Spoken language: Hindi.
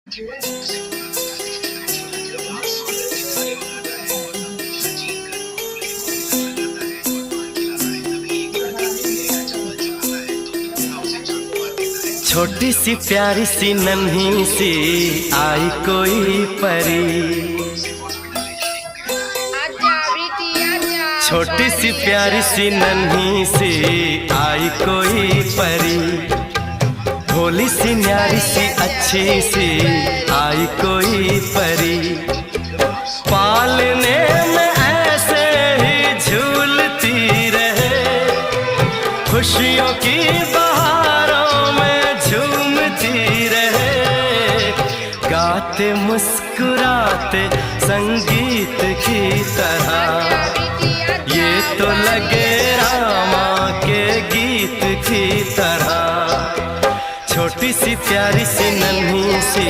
छोटी सी प्यारी सी नन्ही सी आई कोई परी, छोटी सी प्यारी सी नन्ही सी आई कोई परी, भोली सी न्यारी सी अच्छी सी आई कोई परी, पालने में ऐसे ही झूलती रहे, खुशियों की बहारों में झूमती रहे, गाते मुस्कुराते संगीत की तरह, ये तो लगे रामा के गीत की तरह, छोटी सी प्यारी सी नन्ही सी